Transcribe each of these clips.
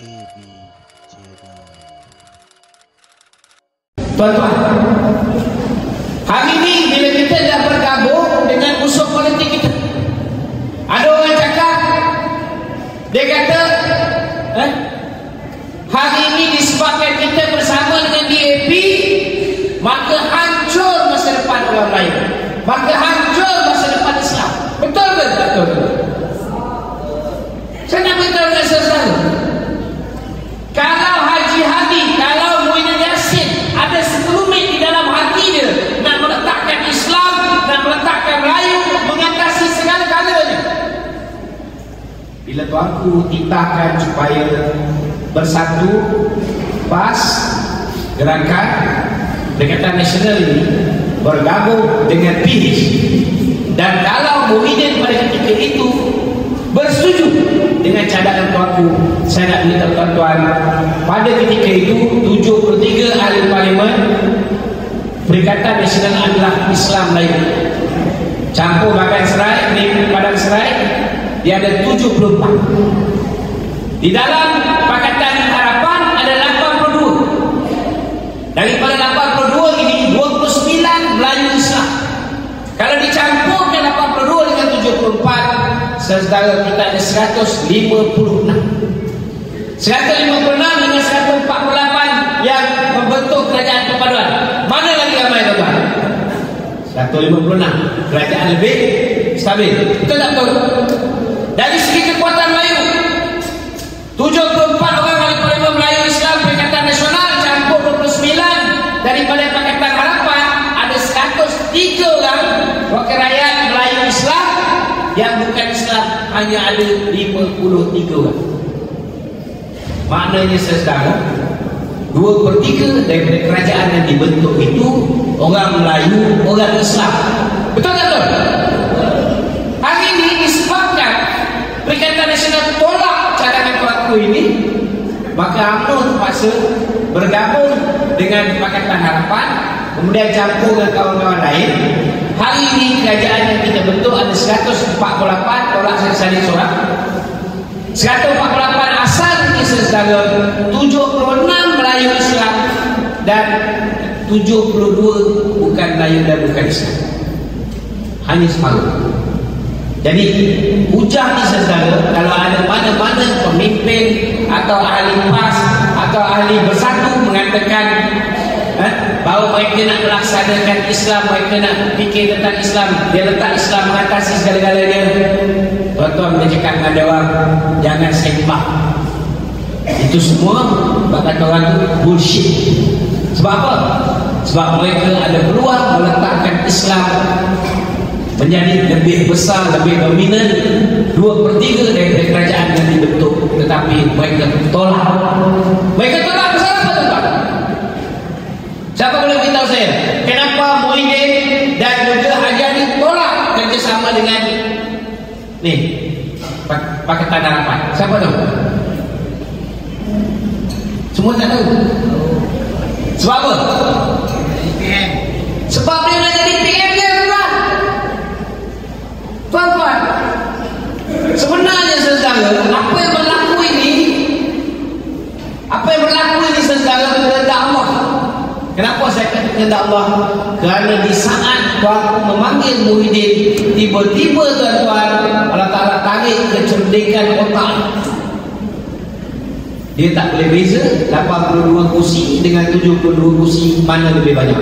KB Channel. Tuan-tuan, hari ini bila kita dah bergabung dengan musuh politik kita, ada orang cakap, dia kata hari ini disebabkan kita bersama dengan DAP, maka hancur masa depan orang lain, maka hancur masa depan Islam. Betul ke? Betul. Saya nak beritahu dengan saudara, kalau Haji Hadi, kalau Muhyiddin Yassin ada sekelumit di dalam hati dia nak meletakkan Islam, nak meletakkan Melayu, mengatasi segala-galanya, bila tuanku titahkan supaya bersatu PAS, gerakan Perikatan Nasional ini bergabung dengan PIH, dan kalau Muhyiddin pada ketika itu bersetuju dengan cadangan tuanku, saya nak beritahu tuan-tuan, pada ketika itu 73 ahli parlimen Perikatan Nasional adalah Islam Melayu, campur Bagan Serai, ni Padang Serai, dia ada 74. Di dalam Pakatan Harapan ada 82. Daripada 82 ini 29 Melayu Islam. Kalau dicampurkan 82 dengan 74, saudara kita ada 156. 156 dengan 148 yang membentuk kerajaan perpaduan. Mana lagi ramai tuan? 156. Kerajaan lebih stabil. Betul tak betul? Dari segi kekuatan Melayu, 74 orang ahli parlimen Melayu Islam Perikatan Nasional campur 29 daripada Pakatan Harapan, ada 103 orang wakil rakyat Melayu Islam. Yang bukan Islam hanya ada 53 orang. Maknanya saudara, 2/3 daripada kerajaan yang dibentuk itu orang Melayu, orang Islam. Betul tak betul? Hari ini disebabkan Perikatan Nasional tolak cadangan tuanku ini, maka UMNO terpaksa bergabung dengan Pakatan Harapan, kemudian campur dengan kawan-kawan lain. Hari ini kerajaan yang kita bentuk ada 148, tolak saling seorang. 148 asal ini saudara, 76 Melayu Islam dan 72 bukan Melayu dan bukan Islam. Hanya separuh. Jadi hujah ni saudara, kalau ada mana-mana pemimpin atau ahli PAS atau ahli bersatu mengatakan bahawa mereka nak melaksanakan Islam, mereka nak fikir tentang Islam, dia letak Islam mengatasi segala-galanya, tuan-tuan boleh cakap dengan dia orang, jangan sembah. Itu semua kata orang tu bullshit. Sebab apa? Sebab mereka ada peluang meletakkan Islam menjadi lebih besar, lebih dominan, 2/3 dari kerajaan yang dibentuk, tetapi mereka tolak. Mereka tolak pasal apa tuan-tuan? Siapa boleh beritahu saya kenapa Muhyiddin dan juga Haji Hadi tolak kerjasama dengan ni Pakatan Harapan? Siapa tahu? Semua tak tahu. Sebab apa? Sebab dia nak jadi PM dia tuan-tuan. Sebenarnya saudara, apa yang berlaku ini saudara, kehendak Allah. Kenapa saya kata kehendak Allah? Kerana di saat tuan memanggil Muhyiddin, tiba-tiba tuan-tuan Allah Ta'ala tarik kecerdikan otak. Dia tak boleh beza 82 kursi dengan 72 kursi, mana lebih banyak,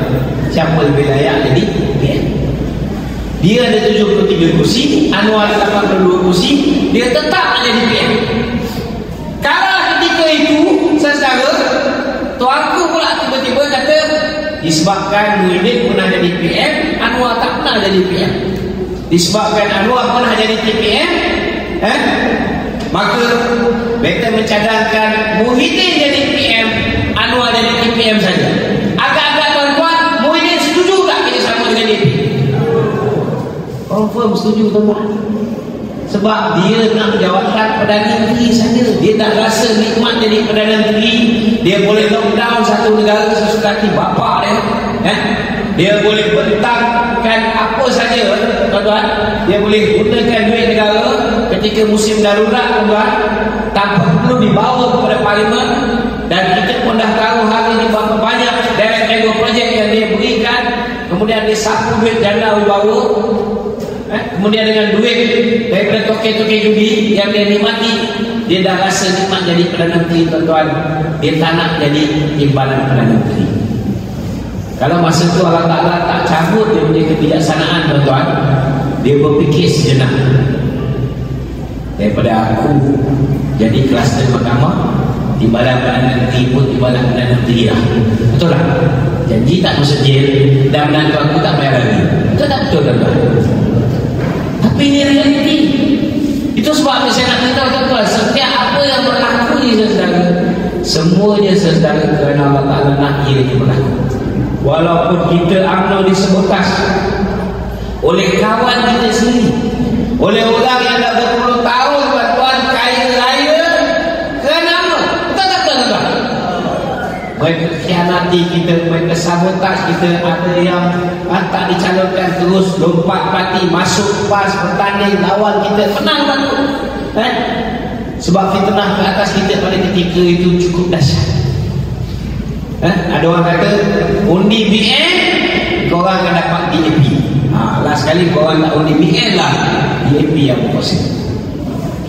siapa lebih layak jadi PM. Dia ada 73 kursi, Anwar ada 82 kursi, dia tetap jadi PM. Kalau ketika itu saudara, tuanku pula tiba-tiba kata disebabkan Muhyiddin pernah jadi PM, Anwar tak pernah jadi PM. Disebabkan Anwar pernah jadi TPM, maka better mencadangkan Muhyiddin jadi PM, Anwar jadi TPM saja. Agak-agak tuan-tuan, Muhyiddin setuju tak kerjasama dengan DAP? Confirm setuju tuan-tuan. Sebab dia nak jawatan Perdana Menteri saja. Dia tak rasa nikmat jadi Perdana Menteri. Dia boleh lockdown satu negara sesuka hati bapak dia. Dia boleh bentangkan apa saja tuan-tuan. Dia boleh gunakan duit negara ketika musim darurat tuan, tanpa perlu dibawa kepada parlimen, dan kita pun dah tahu hari ini berapa banyak direct ego project yang dia berikan, kemudian dia sapu duit janda wibawa, kemudian dengan duit daripada toke-toke judi yang dia nikmati, dia dah rasa nikmat jadi Perdana Menteri tuan-tuan. Dia tak nak jadi timbalan Perdana Menteri. Kalau masa tu Allah Ta'ala tak cabut dia punya kebijaksanaan tuan-tuan, dia berfikir sejenak, daripada aku jadi kluster mahkamah, timbalan Perdana Menteri pun timbalan Perdana Menteri lah. Betul tak? Janji tak masuk jail dan menantu aku tak bayar lagi. Betul tak betul tuan-tuan? Tapi ini realiti. Itu sebabnya saya nak beritahu tuan-tuan, setiap apa yang berlaku ni saudara, semuanya saudara kerana Allah Ta'ala nak ia berlaku. Walaupun kita UMNO disebutas oleh kawan kita sendiri, oleh orang yang dah berpuluh tahun tuan-tuan kaya raya, kerana apa? Betul tak tuan-tuan? Mereka khianati kita, mereka sabotaj kita. Ada yang tak dicalonkan terus lompat parti, masuk PAS, bertanding lawan kita, menang kan? Sebab fitnah ke atas kita pada ketika itu cukup dahsyat. Ada orang kata undi BN korang akan dapat DAP. Last kali korang tak undi BN lah, DAP yang berkuasa.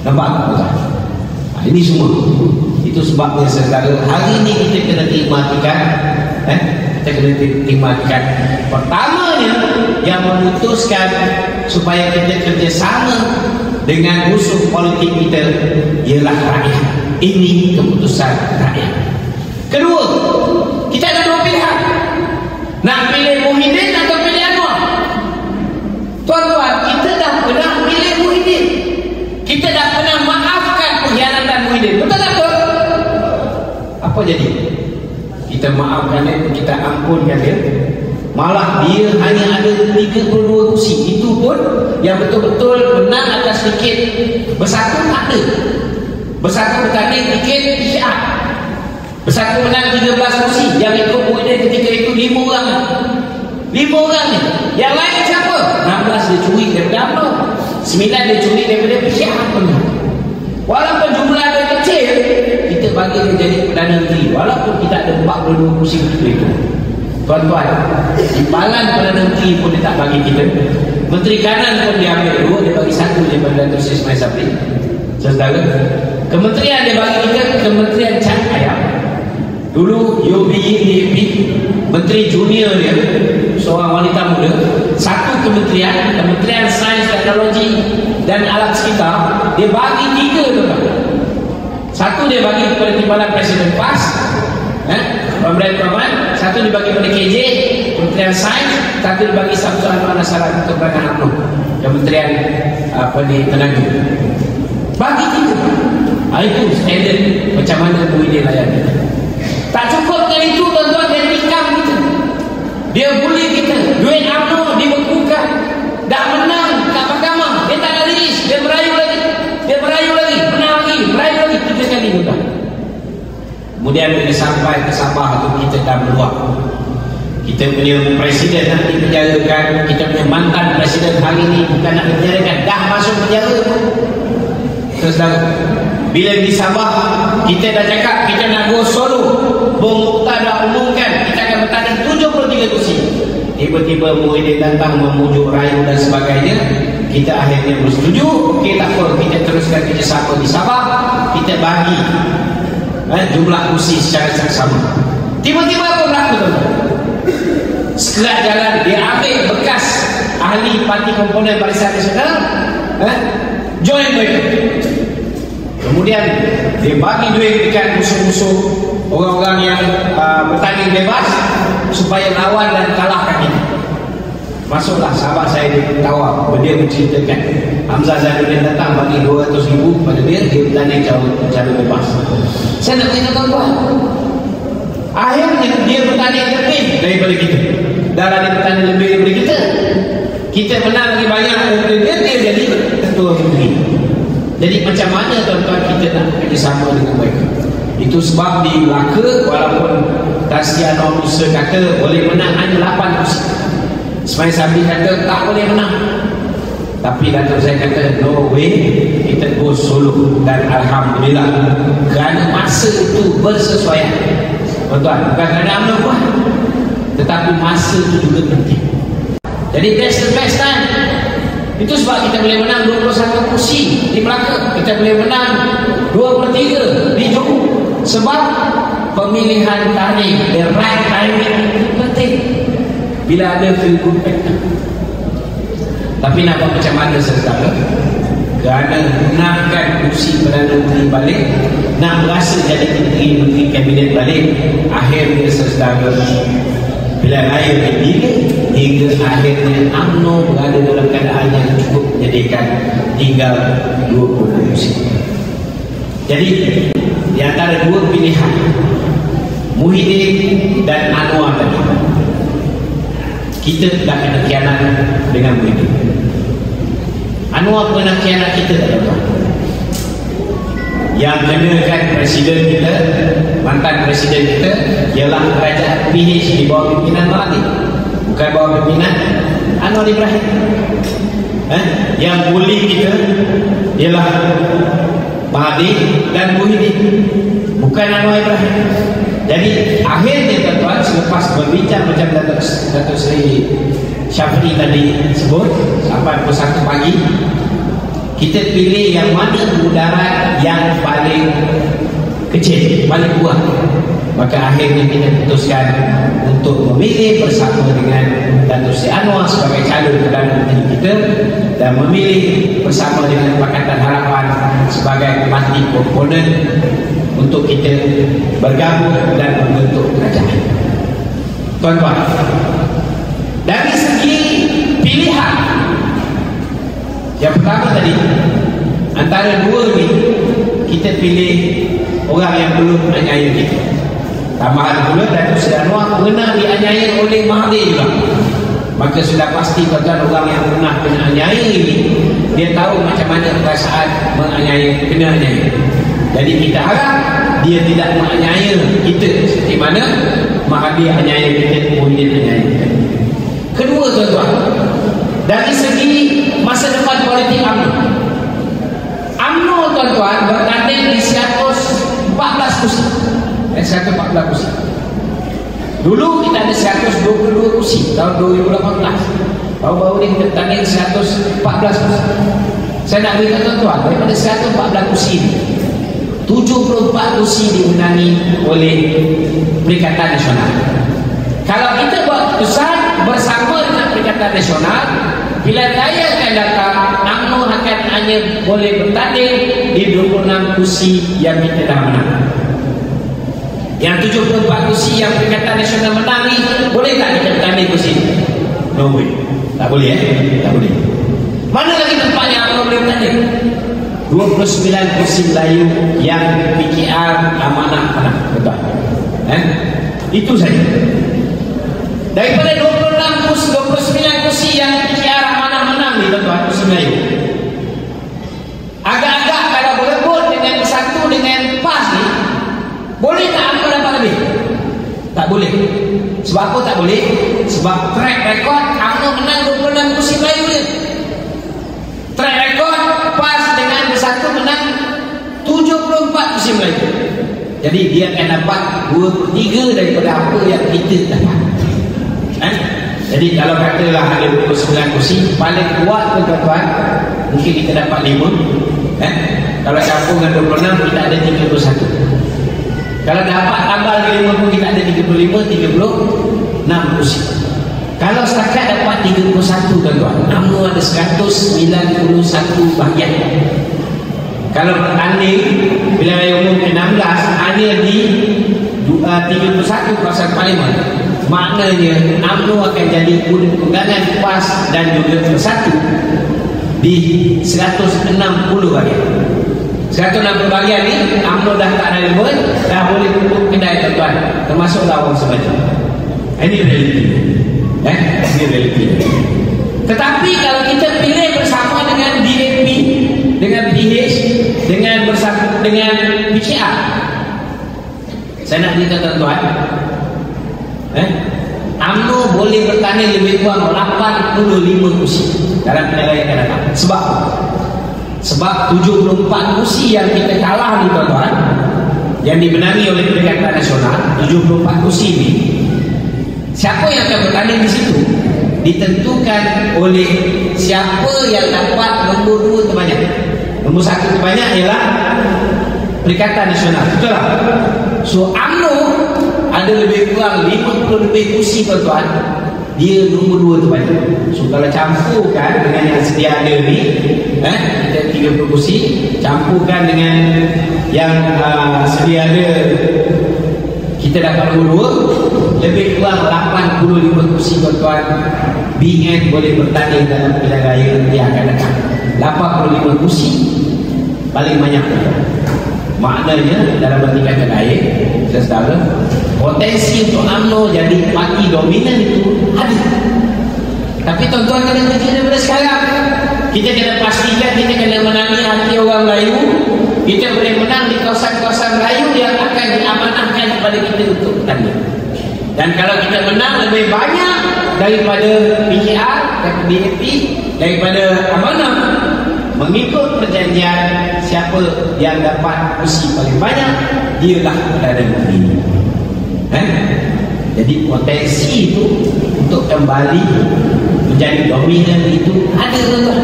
Nampak tak? Ini semua. Itu sebabnya saudara, hari ini kita kena nikmatikan, kita kena nikmatikan. Pertamanya yang memutuskan supaya kita kerjasama dengan musuh politik kita ialah rakyat. Ini keputusan rakyat. Kedua, kita ada dua pilihan, nak pilih Muhyiddin atau pilih Anwar. Tuan-tuan, kita dah pernah pilih Muhyiddin, kita dah pernah maafkan pengkhianatan Muhyiddin. Betul tak betul? Apa jadi? Kita maafkan dia, kita ampunkan dia, malah dia hanya ada 32 kursi. Itu pun yang betul-betul menang atas tiket bersatu tak ada. Bersatu bertanding tiket PCR, bersatu menang 13 kursi. Yang ikut Muhyiddin ketika itu 5 orang. 5 orang ni. Yang lain siapa? 16 dia curi daripada UMNO, 9 dia curi daripada PCR. Walaupun jumlah dia kecil, kita bagi dia jadi Perdana Menteri, walaupun kita ada 42 kursi itu. Tuan-tuan, timbalan Perdana Menteri pun dia tak bagi kita. Menteri Kanan pun dia ambil 2, dia bagi 1 daripada Datuk Seri Ismail Sabri. Saudara, kementerian dia bagi kita Kementerian Cat Ayam. Dulu UBI Menteri Junior dia seorang wanita muda. Satu kementerian, Kementerian Sains, Teknologi dan Alat Sekitar, dia bagi 3 tu kan. Satu dia bagi kepada timbalan Presiden PAS, Pemerintahan. Satu dibagi kepada KJ, Kementerian Sains. Satu dibagi Samsul Anwar Nasaran untuk Kementerian UMNO, Kementerian Tenaga. Bagi 3. Itu standard macam mana Muhyiddin layan. Tak cukup dengan itu tuan-tuan, dia tikam kita, dia bully kita. Duit UMNO dibekukan, dah menang kat mahkamah, dia tak ada rilis, dia merayu lagi, menang lagi, merayu lagi 3 kali tuan. Kemudian bila sampai ke Sabah tu, kita dah meluap. Kita punya presiden nak dipenjarakan, kita punya mantan presiden hari ni bukan nak dipenjarakan, dah masuk penjara pun. Terus bila di Sabah kita dah cakap kita nak go solo, Bung Mukhtar dah umumkan kita akan bertanding 73 kursi. Tiba-tiba Muhyiddin datang memujuk rayu dan sebagainya. Kita akhirnya bersetuju, okey tak apa, kita teruskan kerjasama di Sabah, kita bagi jumlah kursi secara sama. Tiba-tiba apa berlaku tuan-tuan? Sekerat jalan dia ambil bekas ahli Parti Komponen Barisan Nasional, join mereka. Kemudian dia bagi duit dekat musuh-musuh, orang-orang yang bertanding bebas, supaya lawan dan kalahkan kita. Masuklah sahabat saya di Tawar, dia menceritakan Hamzah Zainuddin datang bagi 200,000 pada dia bertanding cara bebas. Saya nak tanya tuan-tuan, akhirnya dia bertanding lebih daripada kita, darah dia bertanding lebih daripada kita. Kita menang lagi banyak daripada dia jadi ketua menteri. Jadi macam mana tuan-tuan kita nak kerjasama dengan mereka? Itu sebab di Melaka, walaupun Tan Sri Anwar Musa kata boleh menang hanya 8 kursi, Ismail Sabri kata tak boleh menang. Tapi Datuk saya kata no way, kita go solo. Dan Alhamdulillah kerana masa itu bersesuaian, tuan-tuan, bukan kerana UMNO pun, tetapi masa itu juga penting. Jadi that's the best time. Itu sebab kita boleh menang 21 kursi di Melaka, kita boleh menang 23 di Johor. Sebab pemilihan tarikh, the right timing itu penting. Bila ada feel good factor. Tapi nampak macam mana saudara, kerana nakkan kursi Perdana Menteri balik, nak berasa jadi menteri kabinet balik, akhirnya saudara bila raya dipilih hingga akhirnya UMNO berada dalam keadaan yang cukup menyedihkan, tinggal 20 kursi. Jadi di antara dua pilihan Muhyiddin dan Anwar tadi, kita tak kena khianat dengan Muhyiddin. Anwar pernah khianat kita tak tahu. Yang kena kan presiden kita, mantan presiden kita, ialah kerajaan PH di bawah pimpinan Mahathir, bukan bawah pimpinan Anwar Ibrahim. Yang bully kita ialah Mahathir dan Muhyiddin, bukan Anwar Ibrahim. Jadi akhirnya tuan-tuan, selepas berbincang macam Datuk Seri Syafri tadi sebut, sampai pukul 1 pagi, kita pilih yang mana mudarat yang paling kecil, paling kuat. Maka akhirnya kita putuskan untuk memilih bersama dengan Datuk Seri Anwar sebagai calon Perdana Menteri kita, dan memilih bersama dengan Pakatan Harapan sebagai parti komponen untuk kita bergabung dan membentuk kerajaan. Tuan-tuan, dari segi pilihan, yang pertama tadi, antara dua ni kita pilih orang yang belum menganiaya kita. Tambahan pula Datuk Seri Anwar pernah dianiaya oleh Mahathir juga. Maka sudah pasti tuan-tuan, orang yang pernah kena aniaya ini, dia tahu macam mana perasaan menganiaya, kena aniaya. Jadi kita harap dia tidak menganiaya kita seperti mana Mahathir aniaya kita, Muhyiddin aniaya kita. Kedua tuan-tuan, dari segi masa depan politik UMNO, UMNO tuan-tuan bertanding di 114 kursi. 114 kursi. Dulu kita ada 122 kursi tahun 2018. Baru-baru ni kita bertanding 114 kursi. Saya nak beritahu tuan-tuan, daripada 114 kursi ni, 74 kursi dimenangi oleh Perikatan Nasional. Kalau kita buat keputusan bersama dengan Perikatan Nasional, pilihan raya akan datang, UMNO akan hanya boleh bertanding di 26 kursi yang kita dah menang. Yang 74 kursi yang Perikatan Nasional menang ni, boleh tak kita bertanding kursi? No way. Tak boleh tak boleh. Mana lagi tempat yang UMNO boleh bertanding? 29 kursi Melayu yang PKR amanah menang. Betul? Itu saja. Daripada 29 kursi yang PKR amanah menang ni tuan-tuan, kursi Melayu, agak-agak kalau berebut dengan bersatu dengan PAS ni, boleh tak UMNO dapat lebih? Tak boleh. Sebab apa tak boleh? Sebab track record UMNO menang 26 kursi Melayu ni. Track record PAS dengan bersatu menang 74 kursi Melayu. Jadi dia akan dapat 2/3 daripada apa yang kita dapat. Jadi kalau katalah ada 29 kursi, paling kuat tuan-tuan, mungkin kita dapat 5. Kalau campur dengan 26, kita ada 31. Kalau dapat tambah lagi 5 pun kita ada 36 kursi. Kalau setakat dapat 31 tuan-tuan, UMNO ada 191 bahagian. Kalau bertanding bila raya umum ke-16 hanya di 31 kawasan parlimen, maknanya UMNO akan jadi pegangan PAS dan juga Bersatu di 160 bahagian. 160 bahagian ni UMNO dah tak relevan, dah boleh tutup kedai tuan-tuan, termasuk lawang sebaja. Ini realiti. Ini realiti. Tetapi kalau kita pilih bersama dengan DAP, dengan PH, dengan bersama dengan PKR, saya nak beritahu tuan-tuan, UMNO boleh bertanding lebih kurang 85 kursi dalam pilihan yang akan datang. Sebab 74 kursi yang kita kalah ni tuan-tuan, yang dimenangi oleh Perikatan Nasional, 74 kursi ini, siapa yang akan bertanding di situ ditentukan oleh siapa yang dapat nombor 2 terbanyak. Nombor 1 terbanyak ialah Perikatan Nasional, betul tak? So UMNO ada lebih kurang 50 lebih kursi tuan-tuan, dia nombor 2 terbanyak. So kalau campurkan dengan yang sedia ada ni, kita 30 kursi, campurkan dengan yang sedia ada, kita dapat nombor 2, lebih kurang 85 kursi tuan-tuan. BN boleh bertanding dalam pilihan raya yang akan datang. 85 kursi paling banyak. Maknanya dalam bertingkat lain, saudara, potensi untuk UMNO jadi parti dominan itu ada. Tapi tuan-tuan kena kerja daripada sekarang. Kita kena pastikan kita kena menangi hati orang Melayu. Kita boleh menang di kawasan-kawasan Melayu yang akan diamanahkan kepada kita untuk bertanding. Dan kalau kita menang lebih banyak daripada PKR, daripada DAP, daripada amanah, mengikut perjanjian, siapa yang dapat kursi paling banyak, dialah Perdana Menteri. Jadi potensi itu untuk kembali menjadi dominan itu ada tuan-tuan.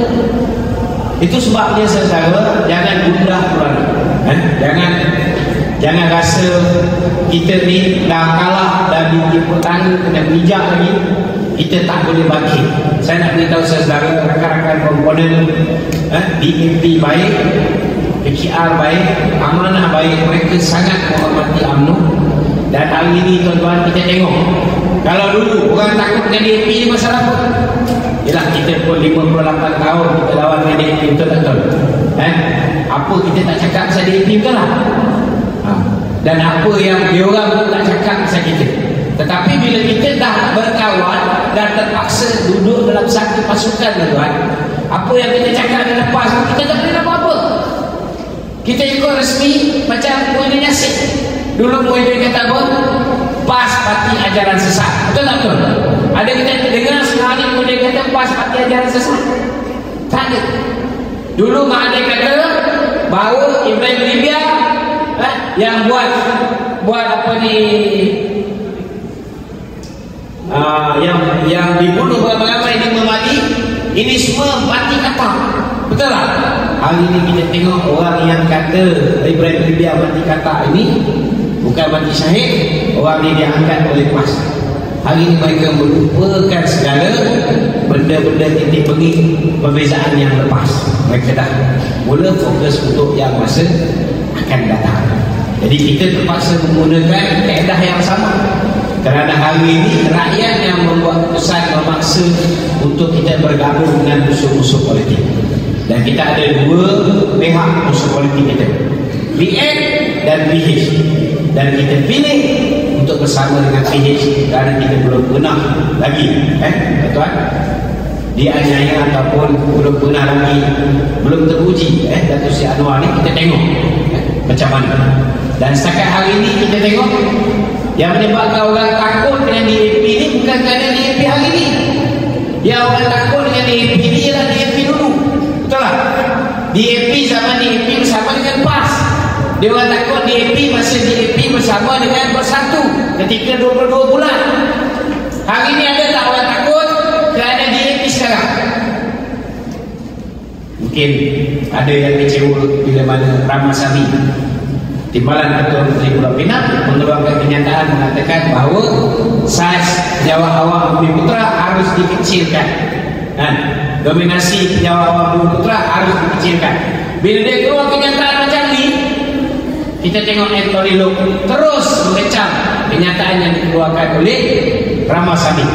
Itu sebabnya saudara, jangan gundah kerana jangan rasa kita ni dah kalah, dah ditipu tangan, kena bijak lagi, kita tak boleh bangkit. Saya nak beritahu saudara, rakan-rakan komponen, DAP baik, PKR baik, amanah baik, mereka sangat menghormati UMNO. Dan hari ini tuan-tuan kita tengok, kalau dulu orang takut dengan DAP ni masalah apa? Yalah, kita pun 58 tahun kita lawan dengan DAP, betul tak betul? Apa kita tak cakap pasal DAP betul lah? Dan apa yang diorang pun tak cakap pasal kita. Tetapi bila kita dah berkawan dan terpaksa duduk dalam satu pasukan tuan-tuan, apa yang kita cakap dan lepas, kita tak boleh apa-apa. Kita ikut resmi macam Muhyiddin Yassin. Dulu Muhyiddin kata apa? PAS parti ajaran sesat. Betul tak betul? Ada kita dengar sekarang ni Muhyiddin kata PAS parti ajaran sesat? Tak ada. Dulu Mahathir kata bahawa Ibrahim Libya yang buat apa ni, yang dibunuh beramai-ramai di Memadi, ini semua parti kata. Betul tak? Hari ini kita tengok orang yang kata Ibrahim Libya parti kata ini bukan parti syahid, orang ini diangkat oleh PAS. Hari ini mereka melupakan segala benda-benda titik bengih perbezaan yang lepas. Mereka dah mula fokus untuk yang masa akan datang. Jadi kita terpaksa menggunakan kaedah yang sama. Kerana hari ini rakyat yang membuat keputusan memaksa untuk kita bergabung dengan musuh-musuh politik. Dan kita ada dua pihak musuh politik kita, BN dan PH. Dan kita pilih untuk bersama dengan PH kerana kita belum pernah lagi tuan dianiaya ataupun belum pernah lagi, belum teruji Datuk Seri Anwar ni. Kita tengok macam mana. Dan setakat hari ini kita tengok yang menyebabkan orang takut dengan DAP ni bukan kerana DAP hari ini. Yang orang takut dengan DAP ni ialah DAP dulu. Betul tak? DAP zaman DAP bersama dengan PAS. Dia orang takut DAP masa DAP bersama dengan Bersatu ketika 22 bulan. Hari ini ada tak orang takut kerana DAP sekarang? Mungkin ada yang kecewa bila mana Ramasamy, Timbalan Ketua Menteri Pulau Pinang, mengeluarkan kenyataan mengatakan bahawa saiz Pejabat Awam Bumi Putra harus dikecilkan. Dominasi Pejabat Awam Bumi Putra harus dikecilkan. Bila dia keluar kenyataan macam ni, kita tengok Anthony Loke terus mengecam kenyataan yang dikeluarkan oleh Ramasamy.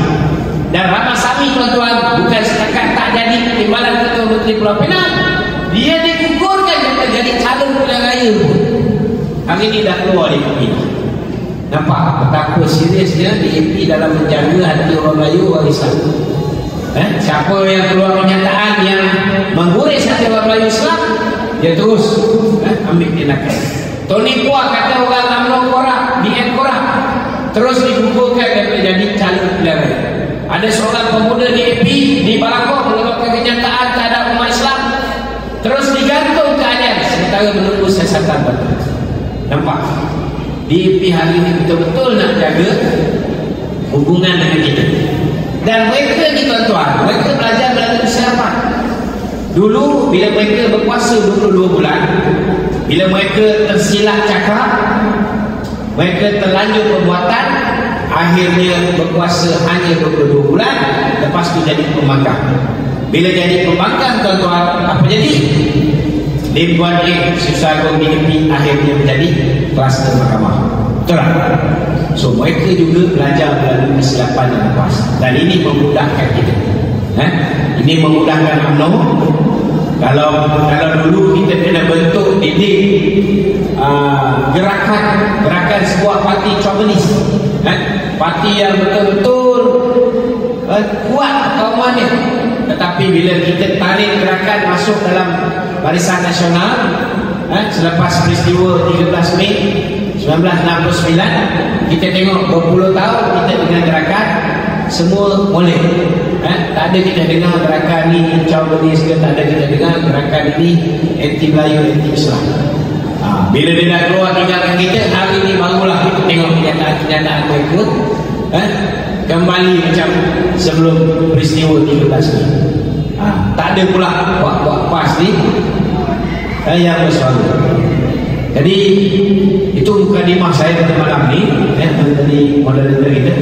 Dan Ramasamy tuan-tuan bukan setakat tak jadi Timbalan Ketua Menteri Pulau Pinang, dia digugurkan jadi calon pilihan raya. Hari ini dah keluar di Pinang. Nampak betapa seriusnya DAP dalam menjaga hati orang Melayu, orang Islam. Siapa yang keluar kenyataan yang mengguris hati orang Melayu Islam, dia terus ambil tindakan. Tony Puah kata orang UMNO korak, BN korak, terus digugurkan daripada menjadi calon pilihan raya. Ada seorang pemuda DAP di Balakong menyebabkan kenyataan terhadap umat Islam, terus digantung keadaan sementara menunggu siasatan baru. Nampak? DAP hari ini betul-betul nak jaga hubungan dengan kita. Dan mereka ni tuan-tuan, mereka belajar melalui persiapan. Dulu bila mereka berkuasa 22 bulan, bila mereka tersilap cakap, mereka terlanjur perbuatan, akhirnya berkuasa hanya 22 bulan, lepas tu jadi pembangkang. Bila jadi pembangkang tuan-tuan, apa jadi? Lim Kuan Yin, Susah Agung DAP akhirnya menjadi kluster mahkamah. Betul tak? So mereka juga belajar melalui kesilapan yang lepas, dan ini memudahkan kita. Ini memudahkan UMNO. Kalau dulu kita kena bentuk didik gerakan sebuah parti chauvinis, parti yang betul-betul kuat kaumannya. Tetapi bila kita tarik gerakan masuk dalam barisan nasional, selepas peristiwa 13 Mei 1969, kita tengok berpuluh tahun kita dengan gerakan semua boleh. Tak ada kita dengar gerakan ni chauvinis ke, tak ada kita dengar gerakan ini anti Melayu, anti Islam. Bila dia dah keluar tinggalkan kita, hari ni barulah kita tengok kenyataan mereka kembali macam sebelum peristiwa 13 Mei. Tak ada pula buat pas ni yang bersuara. Jadi itu mukadimah saya pada malam ni, tadi moderator kita.